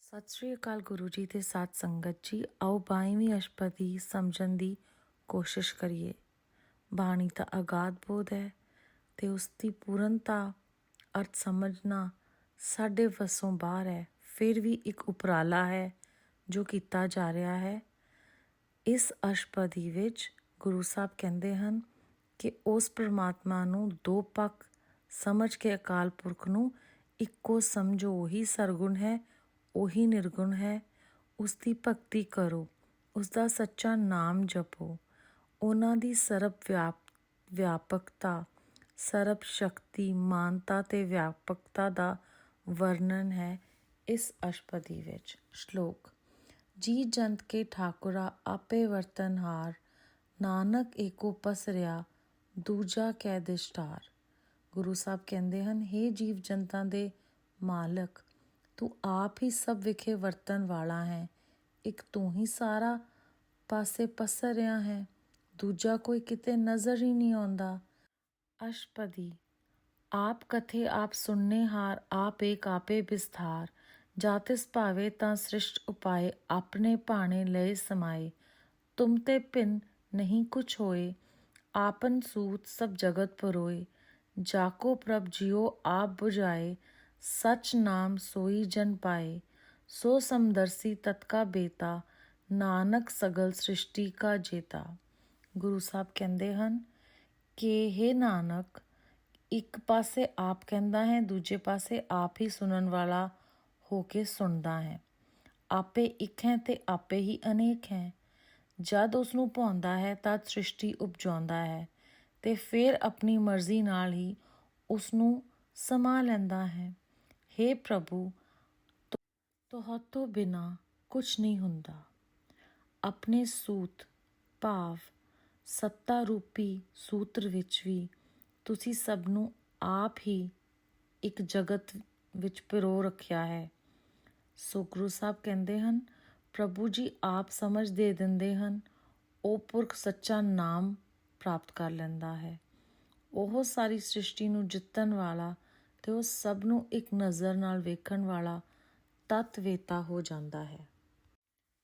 ਸਤਿ ਸ਼੍ਰੀ ਅਕਾਲ ਗੁਰੂ ਜੀ ਤੇ ਸਾਧ ਸੰਗਤ ਜੀ। ਆਓ 22ਵੀਂ ਅਸ਼ਟਪਦੀ ਸਮਝਣ ਦੀ ਕੋਸ਼ਿਸ਼ ਕਰੀਏ। ਬਾਣੀ ਦਾ ਅਗਾਧ ਬੋਧ ਹੈ ਤੇ ਉਸ ਦੀ ਪੂਰਨਤਾ ਅਰਥ ਸਮਝਣਾ ਸਾਡੇ ਵੱਸੋਂ ਬਾਹਰ ਹੈ। ਫਿਰ ਵੀ ਇੱਕ ਉਪਰਾਲਾ ਹੈ ਜੋ ਕੀਤਾ ਜਾ ਰਿਹਾ ਹੈ। ਇਸ ਅਸ਼ਟਪਦੀ ਵਿੱਚ ਗੁਰੂ ਸਾਹਿਬ ਕਹਿੰਦੇ ਹਨ ਕਿ ਉਸ ਪ੍ਰਮਾਤਮਾ ਨੂੰ ਦੋ ਪੱਖ ਸਮਝ ਕੇ ਅਕਾਲ ਪੁਰਖ ਨੂੰ ਇੱਕੋ ਸਮਝੋ। ਉਹੀ ਸਰਗੁਣ ਹੈ, ਉਹੀ ਨਿਰਗੁਣ ਹੈ। ਉਸ ਦੀ ਭਗਤੀ ਕਰੋ, ਉਸ ਦਾ ਸੱਚਾ ਨਾਮ ਜਪੋ। ਉਹਨਾਂ ਦੀ ਸਰਬ ਵਿਆਪਕਤਾ, ਸਰਬ ਸ਼ਕਤੀ, ਮਾਨਤਾ ਤੇ ਵਿਆਪਕਤਾ ਦਾ ਵਰਣਨ ਹੈ ਇਸ ਅਸ਼ਟਪਦੀ ਵਿੱਚ। ਸ਼ਲੋਕ: ਜੀ ਜੰਤ ਕੇ ਠਾਕੁਰਾ ਆਪੇ ਵਰਤਨਹਾਰ, ਨਾਨਕ ਏਕੋ ਪਸਰਿਆ ਦੂਜਾ ਕੈ ਦਿਸ਼ਟਾਰ। ਗੁਰੂ ਸਾਹਿਬ ਕਹਿੰਦੇ ਹਨ, ਹੇ ਜੀਵ ਜੰਤਾਂ ਦੇ ਮਾਲਕ, ਤੂੰ ਆਪ ਹੀ ਸਭ ਵਿਖੇ ਵਰਤਣ ਵਾਲਾ ਹੈ। ਇੱਕ ਤੂੰ ਹੀ ਸਾਰਾ ਪਾਸੇ ਪਸਰ ਰਿਹਾ ਹੈ, ਦੂਜਾ ਕੋਈ ਕਿਤੇ ਨਜ਼ਰ ਹੀ ਨਹੀਂ ਆਉਂਦਾ। ਅਸ਼ਟਪਦੀ: ਆਪ ਕਥੇ ਆਪ ਸੁਣਨੇ ਹਾਰ, ਆਪ ਏਕ ਆਪੇ ਵਿਸਥਾਰ। ਜਾ ਤਿਸ ਭਾਵੇ ਤਾਂ ਸ੍ਰਿਸ਼ਟ ਉਪਾਏ, ਆਪਣੇ ਭਾਣੇ ਲਏ ਸਮਾਏ। ਤੁਮ ਤੇ ਭਿੰਨ ਨਹੀਂ ਕੁਛ ਹੋਏ, ਆਪਨ ਸੂਤ ਸਭ ਜਗਤ ਪਰੋਏ। ਜਾਕੋ ਪ੍ਰਭ ਜਿਉ ਆਪ ਬੁਝਾਏ, ਸਚ ਨਾਮ ਸੋਈ ਜਨ ਪਾਏ। ਸੋ ਸਮਦਰਸੀ ਤਤ ਕਾ ਬੇਤਾ, ਨਾਨਕ ਸਗਲ ਸ੍ਰਿਸ਼ਟੀ ਕਾ ਜੇਤਾ। ਗੁਰੂ ਸਾਹਿਬ ਕਹਿੰਦੇ ਹਨ ਕਿ ਹੇ ਨਾਨਕ, ਇੱਕ ਪਾਸੇ ਆਪ ਕਹਿੰਦਾ ਹੈ, ਦੂਜੇ ਪਾਸੇ ਆਪ ਹੀ ਸੁਣਨ ਵਾਲਾ ਹੋ ਕੇ ਸੁਣਦਾ ਹੈ। ਆਪੇ ਇੱਕ ਹੈ ਤੇ ਆਪੇ ਹੀ ਅਨੇਕ ਹੈ। ਜਦ ਉਸਨੂੰ ਭਾਉਂਦਾ ਹੈ ਤਦ ਸ੍ਰਿਸ਼ਟੀ ਉਪਜਾਉਂਦਾ ਹੈ ਤੇ ਫਿਰ ਆਪਣੀ ਮਰਜ਼ੀ ਨਾਲ ਹੀ ਉਸਨੂੰ ਸਮਾ ਲੈਂਦਾ ਹੈ। ਹੇ ਪ੍ਰਭੂ, ਤੁਹਾਤੋਂ ਬਿਨਾਂ ਕੁਛ ਨਹੀਂ ਹੁੰਦਾ। ਆਪਣੇ ਸੂਤ ਭਾਵ ਸੱਤਾ ਰੂਪੀ ਸੂਤਰ ਵਿੱਚ ਵੀ ਤੁਸੀਂ ਸਭ ਨੂੰ ਆਪ ਹੀ ਇੱਕ ਜਗਤ ਵਿੱਚ ਪਿਰੋ ਰੱਖਿਆ ਹੈ। ਸੋ ਗੁਰੂ ਸਾਹਿਬ ਕਹਿੰਦੇ ਹਨ, ਪ੍ਰਭੂ ਜੀ ਆਪ ਸਮਝ ਦੇ ਦਿੰਦੇ ਹਨ। ਉਹ ਪੁਰਖ ਸੱਚਾ ਨਾਮ ਪ੍ਰਾਪਤ ਕਰ ਲੈਂਦਾ ਹੈ। ਉਹ ਸਾਰੀ ਸ੍ਰਿਸ਼ਟੀ ਨੂੰ ਜਿੱਤਣ ਵਾਲਾ ਤੇ ਉਹ ਸਭ ਨੂੰ ਇੱਕ ਨਜ਼ਰ ਨਾਲ ਵੇਖਣ ਵਾਲਾ ਤਤਵੇਤਾ ਹੋ ਜਾਂਦਾ ਹੈ।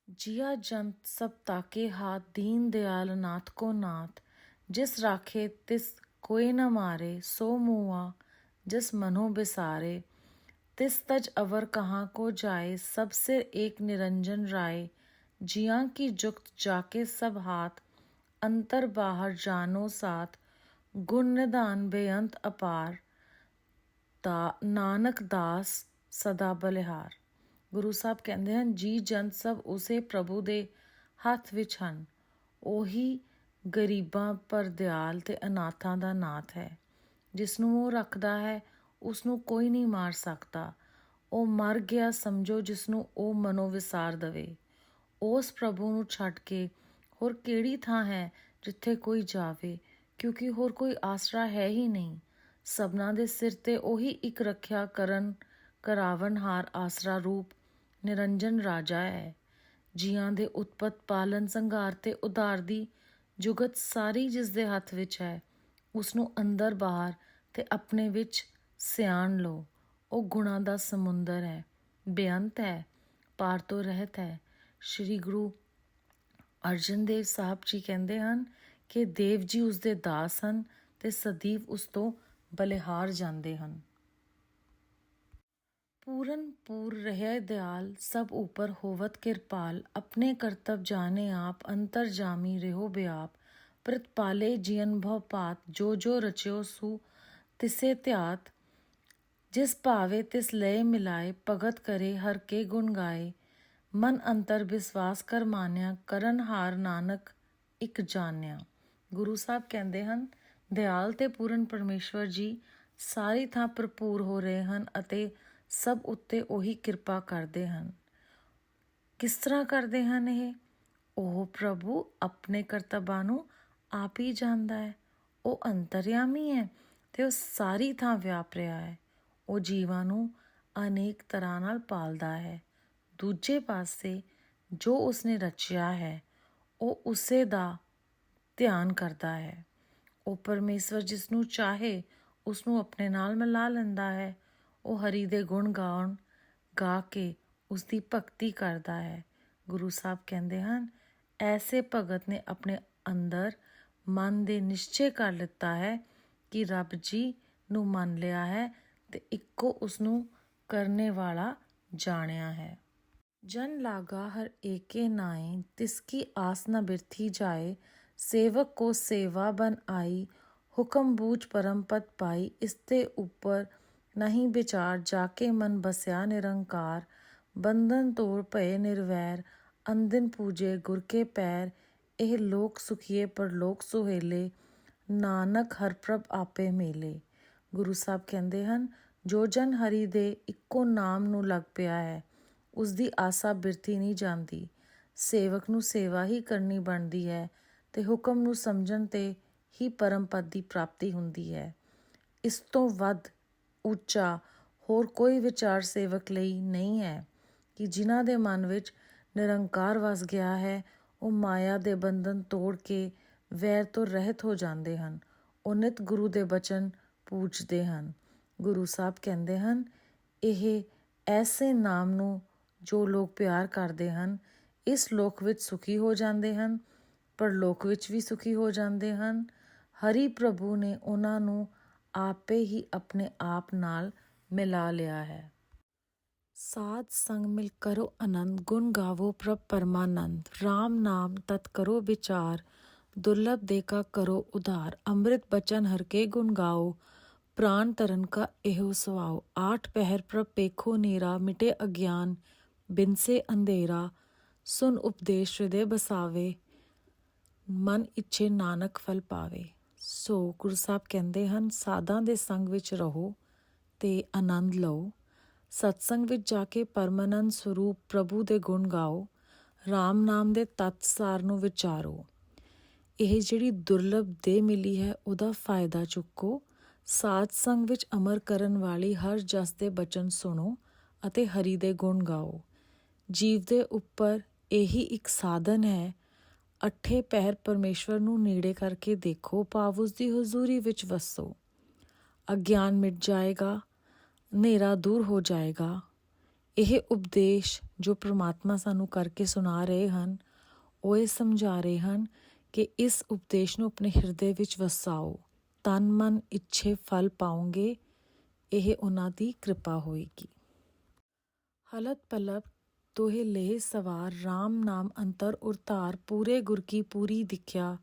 ਜਿਆ ਜੰਤ ਸਭ ਤਾਕੇ ਹਾਥ, ਦੀਨ ਦਿਆਲ ਨਾਥ ਕੋ ਨਾਥ। ਜਿਸ ਰਾਖੇ ਤਿਸ ਕੋਇ ਨ ਮਾਰੇ, ਸੋ ਮੂਆ ਜਿਸ ਮਨੋ ਬਿਸਾਰੇ। ਤਿਸ ਤਜ ਅਵਰ ਕਹਾਂ ਕੋ ਜਾਏ, ਸਭ ਸਿਰ ਏਕ ਨਿਰੰਜਨ ਰਾਏ। ਜਿਆਂ ਕੀ ਜੁਗਤ ਜਾਕੇ ਸਭ ਹਾਥ, ਅੰਤਰ ਬਾਹਰ ਜਾਨੋ ਸਾਥ। ਗੁਣ ਨਿਧਾਨ ਬੇਅੰਤ ਅਪਾਰ, ਨਾਨਕ ਦਾਸ ਸਦਾ ਬਲਿਹਾਰ। ਗੁਰੂ ਸਾਹਿਬ ਕਹਿੰਦੇ ਹਨ, ਜੀ ਜੰਤ ਸਭ ਉਸੇ ਪ੍ਰਭੂ ਦੇ ਹੱਥ ਵਿੱਚ ਹਨ। ਉਹੀ ਗਰੀਬਾਂ ਪਰ ਦਿਆਲ ਤੇ ਅਨਾਥਾਂ ਦਾ ਨਾਥ ਹੈ। ਜਿਸਨੂੰ ਉਹ ਰੱਖਦਾ ਹੈ ਉਸਨੂੰ ਕੋਈ ਨਹੀਂ ਮਾਰ ਸਕਦਾ। ਉਹ ਮਰ ਗਿਆ ਸਮਝੋ ਜਿਸਨੂੰ ਉਹ ਮਨੋ ਵਿਸਾਰ ਦਵੇ। ਉਸ ਪ੍ਰਭੂ ਨੂੰ ਛੱਡ ਕੇ ਹੋਰ ਕਿਹੜੀ ਥਾਂ ਹੈ ਜਿੱਥੇ ਕੋਈ ਜਾਵੇ, ਕਿਉਂਕਿ ਹੋਰ ਕੋਈ ਆਸਰਾ ਹੈ ਹੀ ਨਹੀਂ। ਸਭਨਾਂ ਦੇ ਸਿਰ ਤੇ ਉਹੀ ਇੱਕ ਰੱਖਿਆ ਕਰਾਵਨਹਾਰ ਆਸਰਾ ਰੂਪ ਨਿਰੰਜਨ ਰਾਜਾ ਹੈ। ਜੀਆਂ ਦੇ ਉਤਪਤ, ਪਾਲਣ, ਸੰਘਾਰ ਤੇ ਉਧਾਰ ਦੀ ਜੁਗਤ ਸਾਰੀ ਜਿਸ ਦੇ ਹੱਥ ਵਿੱਚ ਹੈ, ਉਸਨੂੰ ਅੰਦਰ ਬਾਹਰ ਤੇ ਆਪਣੇ ਵਿੱਚ ਸਿਆਣ ਲਓ। ਉਹ ਗੁਣਾਂ ਦਾ ਸਮੁੰਦਰ ਹੈ, ਬੇਅੰਤ ਹੈ, ਪਾਰ ਤੋਂ ਰਹਿਤ ਹੈ। ਸ਼੍ਰੀ ਗੁਰੂ ਅਰਜਨ ਦੇਵ ਸਾਹਿਬ ਜੀ ਕਹਿੰਦੇ ਹਨ ਕਿ ਦੇਵ ਜੀ ਉਸਦੇ ਦਾਸ ਹਨ ਤੇ ਸਦੀਵ ਉਸ ਤੋਂ ਬਲਿਹਾਰ ਜਾਂਦੇ ਹਨ। ਪੂਰਨ ਪੂਰ ਰਹਿ ਦਿਆਲ, ਸਭ ਉਪਰ ਹੋਵਤ ਕਿਰਪਾਲ। ਆਪਣੇ ਕਰਤਵ ਜਾਣੇ ਆਪ, ਅੰਤਰ ਜਾਮੀ ਰਹਿਓ ਬਿਆਪ। ਪ੍ਰਤਪਾਲੇ ਜੀਅਨ ਭਉ ਪਾਤ, ਜੋ ਜੋ ਰਚਿਓ ਸੂ ਤਿਸੇ ਧਿਆਤ। ਜਿਸ ਭਾਵੇ ਤਿਸ ਲਏ ਮਿਲਾਏ, ਭਗਤ ਕਰੇ ਹਰ ਕੇ ਗੁਣ ਗਾਏ। ਮਨ ਅੰਤਰ ਵਿਸਵਾਸ ਕਰ ਮਾਨਿਆ, ਕਰਨ ਹਾਰ ਨਾਨਕ ਇੱਕ ਜਾਣਿਆ। ਗੁਰੂ ਸਾਹਿਬ ਕਹਿੰਦੇ ਹਨ, ਦਿਆਲ ਤੇ ਪੂਰਨ ਪਰਮੇਸ਼ਵਰ ਜੀ ਸਾਰੀ ਥਾਂ ਭਰਪੂਰ ਹੋ ਰਹੇ ਹਨ ਅਤੇ ਸਭ ਉੱਤੇ ਉਹੀ ਕਿਰਪਾ ਕਰਦੇ ਹਨ। ਕਿਸ ਤਰ੍ਹਾਂ ਕਰਦੇ ਹਨ ਇਹ? ਉਹ ਪ੍ਰਭੂ ਆਪਣੇ ਕਰਤੱਵਾਂ ਨੂੰ ਆਪ ਹੀ ਜਾਣਦਾ ਹੈ। ਉਹ ਅੰਤਰਯਾਮੀ ਹੈ ਤੇ ਉਹ ਸਾਰੀ ਥਾਂ ਵਿਆਪ ਰਿਹਾ ਹੈ। ਉਹ ਜੀਵਾਂ ਨੂੰ ਅਨੇਕ ਤਰ੍ਹਾਂ ਨਾਲ ਪਾਲਦਾ ਹੈ। ਦੂਜੇ ਪਾਸੇ ਜੋ ਉਸਨੇ ਰਚਿਆ ਹੈ ਉਹ ਉਸੇ ਦਾ ਧਿਆਨ ਕਰਦਾ ਹੈ। ਉਹ ਪਰਮੇਸ਼ਵਰ ਜਿਸ ਨੂੰ ਚਾਹੇ ਉਸਨੂੰ ਆਪਣੇ ਨਾਲ ਮਿਲਾ ਲੈਂਦਾ ਹੈ। ਉਹ ਹਰੀ ਦੇ ਗੁਣ ਗਾ ਕੇ ਉਸ ਦੀ ਭਗਤੀ ਕਰਦਾ ਹੈ। ਗੁਰੂ ਸਾਹਿਬ ਕਹਿੰਦੇ ਹਨ, ਐਸੇ ਭਗਤ ਨੇ ਆਪਣੇ ਅੰਦਰ ਮਨ ਦੇ ਨਿਸ਼ਚੇ ਕਰ ਲਿੱਤਾ ਹੈ ਕਿ ਰੱਬ ਜੀ ਨੂੰ ਮੰਨ ਲਿਆ ਹੈ ਤੇ ਇੱਕੋ ਉਸਨੂੰ ਕਰਨੇ ਵਾਲਾ ਜਾਣਿਆ ਹੈ। ਜਨ ਲਾਗਾ ਹਰ ਏਕੇ ਨਾਏ, ਤਿਸਕੀ ਆਸ ਨ ਬਿਰਥੀ ਜਾਏ। ਸੇਵਕ ਕੋ ਸੇਵਾ ਬਨ ਆਈ, ਹੁਕਮ ਬੂਝ ਪਰਮ ਪਦ ਪਾਈ। ਇਸਤੇ ਉੱਪਰ ਨਹੀਂ ਵਿਚਾਰ, ਜਾਕੇ ਮਨ ਬਸਿਆ ਨਿਰੰਕਾਰ। ਬੰਧਨ ਤੋੜ ਭਏ ਨਿਰਵੈਰ, ਅੰਦਿਨ ਪੂਜੇ ਗੁਰ ਕੇ ਪੈਰ। ਇਹ ਲੋਕ ਸੁਖੀਏ ਪਰਲੋਕ ਸੁਹੇਲੇ, ਨਾਨਕ ਹਰ ਪ੍ਰਭ ਆਪੇ ਮੇਲੇ। ਗੁਰੂ ਸਾਹਿਬ ਕਹਿੰਦੇ ਹਨ, ਜੋ ਜਨ ਹਰੀ ਦੇ ਇੱਕੋ ਨਾਮ ਨੂੰ ਲੱਗ ਪਿਆ ਹੈ, ਉਸਦੀ ਆਸਾ ਬਿਰਥੀ ਨਹੀਂ ਜਾਂਦੀ। ਸੇਵਕ ਨੂੰ ਸੇਵਾ ਹੀ ਕਰਨੀ ਬਣਦੀ ਹੈ ਤੇ ਹੁਕਮ ਨੂੰ ਸਮਝਣ ਤੇ ਹੀ ਪਰਮ ਪਦ ਦੀ ਪ੍ਰਾਪਤੀ ਹੁੰਦੀ ਹੈ। ਇਸ ਤੋਂ ਵੱਧ ਉੱਚਾ ਹੋਰ ਕੋਈ ਵਿਚਾਰ ਸੇਵਕ ਲਈ ਨਹੀਂ ਹੈ ਕਿ ਜਿਨ੍ਹਾਂ ਦੇ ਮਨ ਵਿੱਚ ਨਿਰੰਕਾਰ ਵਸ ਗਿਆ ਹੈ, ਉਹ ਮਾਇਆ ਦੇ ਬੰਧਨ ਤੋੜ ਕੇ ਵੈਰ ਤੋਂ ਰਹਿਤ ਹੋ ਜਾਂਦੇ ਹਨ। ਉਹ ਨਿਤ ਗੁਰੂ ਦੇ ਬਚਨ ਪੂਜਦੇ ਹਨ। ਗੁਰੂ ਸਾਹਿਬ ਕਹਿੰਦੇ ਹਨ, ਇਹ ਐਸੇ ਨਾਮ ਨੂੰ ਜੋ ਲੋਕ ਪਿਆਰ ਕਰਦੇ ਹਨ, ਇਸ ਲੋਕ ਵਿੱਚ ਸੁਖੀ ਹੋ ਜਾਂਦੇ ਹਨ, ਪਰਲੋਕ ਵਿੱਚ ਵੀ ਸੁਖੀ ਹੋ ਜਾਂਦੇ ਹਨ। ਹਰੀ ਪ੍ਰਭੂ ਨੇ ਉਹਨਾਂ ਨੂੰ ਆਪੇ ਹੀ ਆਪਣੇ ਆਪ ਨਾਲ ਮਿਲਾ ਲਿਆ ਹੈ। ਸਾਧ ਸੰਗ ਮਿਲ ਕਰੋ ਆਨੰਦ, ਗੁਣ ਗਾਵੋ ਪ੍ਰਭ ਪਰਮਾਨੰਦ। ਰਾਮ ਨਾਮ ਤਤ ਕਰੋ ਵਿਚਾਰ, ਦੁਰਲਭ ਦੇਖਾ ਕਰੋ ਉਧਾਰ। ਅੰਮ੍ਰਿਤ ਬਚਨ ਹਰ ਕੇ ਗੁਣ ਗਾਓ, ਪ੍ਰਾਨ ਤਰਨ ਕਾ ਇਹੋ ਸੁਆਓ। ਆਠ ਪਹਿਰ ਪ੍ਰਭ ਪੇਖੋ ਨੀਰਾ, ਮਿਟੇ ਅਗਿਆਨ ਬਿਨਸੇ ਅੰਧੇਰਾ। ਸੁਨ ਉਪਦੇਸ਼ ਹਿਰਦੇ ਬਸਾਵੇ, ਮਨ ਇੱਛੇ ਨਾਨਕ ਫਲ ਪਾਵੇ। ਸੋ ਗੁਰੂ ਸਾਹਿਬ ਕਹਿੰਦੇ ਹਨ, ਸਾਧਾਂ ਦੇ ਸੰਗ ਵਿੱਚ ਰਹੋ ਤੇ ਆਨੰਦ ਲਓ। ਸਤਸੰਗ ਵਿੱਚ ਜਾ ਕੇ ਪਰਮਾਨੰਦ ਸਰੂਪ ਪ੍ਰਭੂ ਦੇ ਗੁਣ ਗਾਓ। ਰਾਮ ਨਾਮ ਦੇ ਤੱਤ ਸਾਰ ਨੂੰ ਵਿਚਾਰੋ। ਇਹ ਜਿਹੜੀ ਦੁਰਲਭ ਦੇਹ ਮਿਲੀ ਹੈ, ਉਹਦਾ ਫਾਇਦਾ ਚੁੱਕੋ। ਸਾਧ ਸੰਗ ਵਿੱਚ ਅਮਰ ਕਰਨ ਵਾਲੀ ਹਰ ਜਸ ਦੇ ਬਚਨ ਸੁਣੋ ਅਤੇ ਹਰੀ ਦੇ ਗੁਣ ਗਾਓ। ਜੀਵ ਦੇ ਉੱਪਰ ਇਹੀ ਇੱਕ ਸਾਧਨ ਹੈ। ਅੱਠੇ ਪਹਿਰ ਪਰਮੇਸ਼ਵਰ ਨੂੰ ਨੇੜੇ ਕਰਕੇ ਦੇਖੋ, ਭਾਵ ਉਸ ਦੀ ਹਜ਼ੂਰੀ ਵਿੱਚ ਵਸੋ। ਅਗਿਆਨ ਮਿਟ ਜਾਏਗਾ, ਹਨੇਰਾ ਦੂਰ ਹੋ ਜਾਏਗਾ। ਇਹ ਉਪਦੇਸ਼ ਜੋ ਪ੍ਰਮਾਤਮਾ ਸਾਨੂੰ ਕਰਕੇ ਸੁਣਾ ਰਹੇ ਹਨ, ਉਹ ਇਹ ਸਮਝਾ ਰਹੇ ਹਨ ਕਿ ਇਸ ਉਪਦੇਸ਼ ਨੂੰ ਆਪਣੇ ਹਿਰਦੇ ਵਿੱਚ ਵਸਾਓ। ਤਨ ਮਨ ਇੱਛੇ ਫਲ ਪਾਓਗੇ। ਇਹ ਉਹਨਾਂ ਦੀ ਕਿਰਪਾ ਹੋਏਗੀ। ਹਲਤ ਪਲਪ ਤੋਹੇ ਲੇਹ ਸਵਾਰ, ਰਾਮ ਨਾਮ ਅੰਤਰ ਉਰਤਾਰ। ਪੂਰੇ ਗੁਰ ਕੀ ਪੂਰੀ ਦਿਖਿਆ,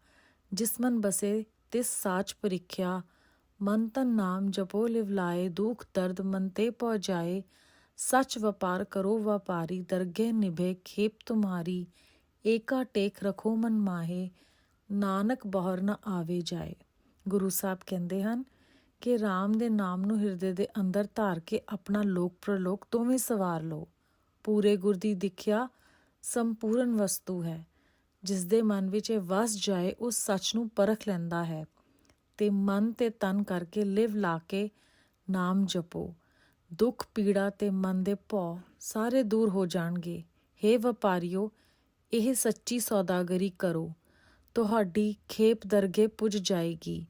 ਜਿਸ ਮਨ ਬਸੇ ਤਿਸ ਸਾਚ ਪਰੀਖਿਆ। ਮਨ ਤਨ ਨਾਮ ਜਪੋ ਲਿਵ ਲਾਏ, ਦੁਖ ਦਰਦ ਮਨ ਤੇ ਪਹੁ ਜਾਏ। ਸੱਚ ਵਪਾਰ ਕਰੋ ਵਪਾਰੀ, ਦਰਗਹਿ ਨਿਭੇ ਖੇਪ ਤੁਮਹਾਰੀ। ਏਕਾ ਟੇਕ ਰਖੋ ਮਨ ਮਾਹੇ, ਨਾਨਕ ਬਹੁਰ ਨ ਆਵੇ ਜਾਏ। ਗੁਰੂ ਸਾਹਿਬ ਕਹਿੰਦੇ ਹਨ ਕਿ ਰਾਮ ਦੇ ਨਾਮ ਨੂੰ ਹਿਰਦੇ ਦੇ ਅੰਦਰ ਧਾਰ ਕੇ ਆਪਣਾ ਲੋਕ ਪ੍ਰਲੋਕ ਦੋਵੇਂ ਸਵਾਰ ਲਓ। ਪੂਰੇ ਗੁਰ ਦੀ ਦਿਖਿਆ ਸੰਪੂਰਨ ਵਸਤੂ ਹੈ। ਜਿਸ ਦੇ ਮਨ ਵਿੱਚ ਇਹ ਵਸ ਜਾਏ, ਉਹ ਸੱਚ ਨੂੰ ਪਰਖ ਲੈਂਦਾ ਹੈ ਤੇ ਮਨ ਤੇ ਤਨ ਕਰਕੇ ਲਿਵ ਲਾ ਕੇ ਨਾਮ ਜਪੋ। ਦੁੱਖ ਪੀੜਾ ਤੇ ਮਨ ਦੇ ਭੌ ਸਾਰੇ ਦੂਰ ਹੋ ਜਾਣਗੇ। ਹੇ ਵਪਾਰੀਓ, ਇਹ ਸੱਚੀ ਸੌਦਾਗਰੀ ਕਰੋ, ਤੁਹਾਡੀ ਖੇਪ ਦਰਗੇ ਪੁੱਜ ਜਾਏਗੀ।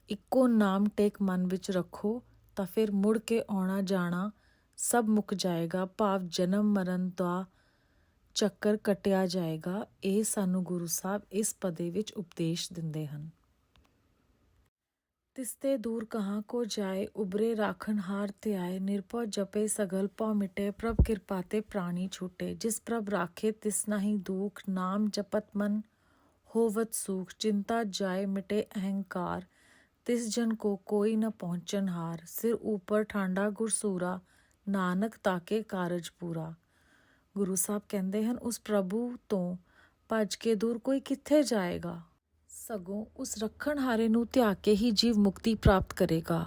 ਇੱਕੋ ਨਾਮ ਟੇਕ ਮਨ ਵਿੱਚ ਰੱਖੋ ਤਾਂ ਫਿਰ ਮੁੜ ਕੇ ਆਉਣਾ ਜਾਣਾ ਸਭ ਮੁੱਕ ਜਾਏਗਾ, ਭਾਵ ਜਨਮ ਮਰਨ ਦਾ ਚੱਕਰ ਕੱਟਿਆ ਜਾਏਗਾ। ਇਹ ਸਾਨੂੰ ਗੁਰੂ ਸਾਹਿਬ ਇਸ ਪਦੇ ਵਿੱਚ ਉਪਦੇਸ਼ ਦਿੰਦੇ ਹਨ। ਤਿਸਤੇ ਦੂਰ ਕਹਾਂ ਕੋ ਜਾਏ, ਉਬਰੇ ਰਾਖਣ ਹਾਰ ਤੇ ਆਏ। ਨਿਰਭਉ ਜਪੇ ਸਗਲ ਭਉ ਮਿਟੇ, ਪ੍ਰਭ ਕਿਰਪਾ ਤੇ ਪ੍ਰਾਣੀ ਛੂਟੇ। ਜਿਸ ਪ੍ਰਭ ਰਾਖੇ ਤਿਸ ਨਾਹੀ ਦੂਖ, ਨਾਮ ਜਪਤ ਮਨ ਹੋਵਤ ਸੂਖ। ਚਿੰਤਾ ਜਾਏ ਮਿਟੇ ਅਹੰਕਾਰ, ਤਿਸ ਜਨ ਕੋ ਕੋਈ ਨ ਪਹੁੰਚਨ ਹਾਰ। ਸਿਰ ਉੱਪਰ ਠਾਂਡਾ ਗੁਰਸੂਰਾ, ਨਾਨਕ ਤਾਕੇ ਕਾਰਜ ਪੂਰਾ। ਗੁਰੂ ਸਾਹਿਬ ਕਹਿੰਦੇ ਹਨ, ਉਸ ਪ੍ਰਭੂ ਤੋਂ ਭੱਜ ਕੇ ਦੂਰ ਕੋਈ ਕਿੱਥੇ ਜਾਏਗਾ। ਸਗੋਂ ਉਸ ਰੱਖਣ ਹਾਰੇ ਨੂੰ ਧਿਆ ਕੇ ਹੀ ਜੀਵ ਮੁਕਤੀ ਪ੍ਰਾਪਤ ਕਰੇਗਾ।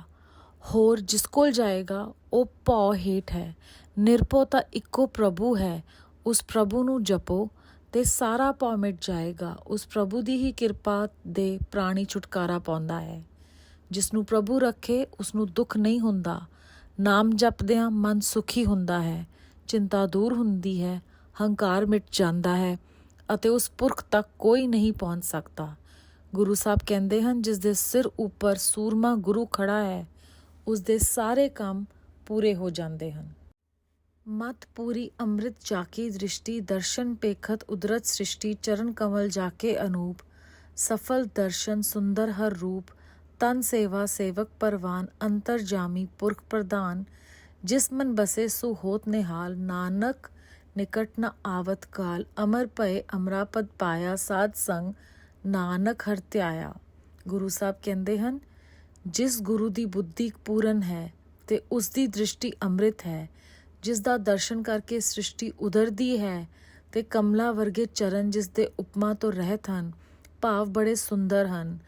ਹੋਰ ਜਿਸ ਕੋਲ ਜਾਏਗਾ ਉਹ ਭਉ ਹੇਠ ਹੈ। ਨਿਰਭਉ ਤਾਂ ਇੱਕੋ ਪ੍ਰਭੂ ਹੈ। ਉਸ ਪ੍ਰਭੂ ਨੂੰ ਜਪੋ ਤੇ ਸਾਰਾ ਭਉ ਮਿਟ ਜਾਏਗਾ। ਉਸ ਪ੍ਰਭੂ ਦੀ ਹੀ ਕਿਰਪਾ ਦੇ ਪ੍ਰਾਣੀ ਛੁਟਕਾਰਾ ਪਾਉਂਦਾ ਹੈ। ਜਿਸ ਨੂੰ ਪ੍ਰਭੂ ਰੱਖੇ ਉਸ ਨੂੰ ਦੁੱਖ ਨਹੀਂ ਹੁੰਦਾ। ਨਾਮ ਜਪਦਿਆਂ ਮਨ ਸੁਖੀ ਹੁੰਦਾ ਹੈ, ਚਿੰਤਾ ਦੂਰ ਹੁੰਦੀ ਹੈ, ਹੰਕਾਰ ਮਿਟ ਜਾਂਦਾ ਹੈ ਅਤੇ ਉਸ ਪੁਰਖ ਤੱਕ ਕੋਈ ਨਹੀਂ ਪਹੁੰਚ ਸਕਦਾ। ਗੁਰੂ ਸਾਹਿਬ ਕਹਿੰਦੇ ਹਨ, ਜਿਸ ਦੇ ਸਿਰ ਉੱਪਰ ਸੂਰਮਾ ਗੁਰੂ ਖੜਾ ਹੈ, ਉਸ ਦੇ ਸਾਰੇ ਕੰਮ ਪੂਰੇ ਹੋ ਜਾਂਦੇ ਹਨ। मत पूरी अमृत जाकी दृष्टि, दर्शन पेखत उदरत सृष्टि, चरण कमल जाके अनूप, सफल दर्शन सुंदर हर रूप, तन सेवा सेवक परवान, अंतर जामी पुरख प्रधान, जिस मन बसे सु होत निहाल, नानक निकट न आवत काल, अमर भय अमरा पद पाया, साध संग ਨਾਨਕ ਹਰ ਧਿਆਇਆ। ਗੁਰੂ ਸਾਹਿਬ ਕਹਿੰਦੇ ਹਨ, ਜਿਸ ਗੁਰੂ ਦੀ ਬੁੱਧੀ ਪੂਰਨ ਹੈ ਤੇ ਉਸ ਦੀ ਦ੍ਰਿਸ਼ਟੀ ਅੰਮ੍ਰਿਤ ਹੈ, ਜਿਸ ਦਾ ਦਰਸ਼ਨ ਕਰਕੇ ਸ੍ਰਿਸ਼ਟੀ ਉਧਰਦੀ ਹੈ ਤੇ ਕਮਲਾ ਵਰਗੇ ਚਰਨ ਜਿਸ ਦੇ ਉਪਮਾ ਤੋਂ ਰਹਿਤ ਹਨ, ਭਾਵ ਬੜੇ ਸੁੰਦਰ ਹਨ,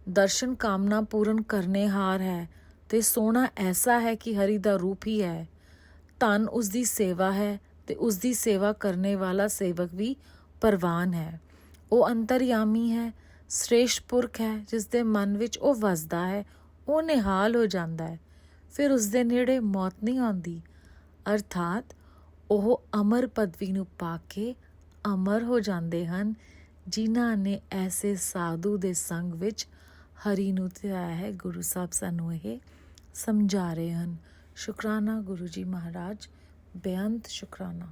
ਦਰਸ਼ਨ ਕਾਮਨਾ ਪੂਰਨ ਕਰਨੇ ਹਾਰ ਹੈ ਤੇ ਸੋਹਣਾ ਐਸਾ ਹੈ ਕਿ ਹਰੀ ਦਾ ਰੂਪ ਹੀ ਹੈ। ਧਨ ਉਸ ਦੀ ਸੇਵਾ ਹੈ ਤੇ ਉਸ ਦੀ ਸੇਵਾ ਕਰਨੇ ਵਾਲਾ ਸੇਵਕ ਵੀ ਪਰਵਾਨ ਹੈ। ਉਹ ਅੰਤਰਯਾਮੀ ਹੈ, ਸ੍ਰੇਸ਼ਟ ਪੁਰਖ ਹੈ, ਜਿਸ ਦੇ ਮਨ ਵਿੱਚ ਉਹ ਵਸਦਾ ਹੈ, ਉਹ ਨਿਹਾਲ ਹੋ ਜਾਂਦਾ ਹੈ, ਫਿਰ ਉਸ ਦੇ ਨੇੜੇ ਮੌਤ ਨਹੀਂ ਆਉਂਦੀ। ਅਰਥਾਤ ਉਹ ਅਮਰ ਪਦਵੀ ਨੂੰ ਪਾ ਕੇ ਅਮਰ ਹੋ ਜਾਂਦੇ ਹਨ, ਜਿਨ੍ਹਾਂ ਨੇ ਐਸੇ ਸਾਧੂ ਦੇ ਸੰਗ ਵਿੱਚ ਹਰੀ ਨੂੰ ਧਿਆਇਆ ਹੈ। ਗੁਰੂ ਸਾਹਿਬ ਸਾਨੂੰ ਇਹ ਸਮਝਾ ਰਹੇ ਹਨ। ਸ਼ੁਕਰਾਨਾ ਗੁਰੂ ਜੀ ਮਹਾਰਾਜ, ਬੇਅੰਤ ਸ਼ੁਕਰਾਨਾ।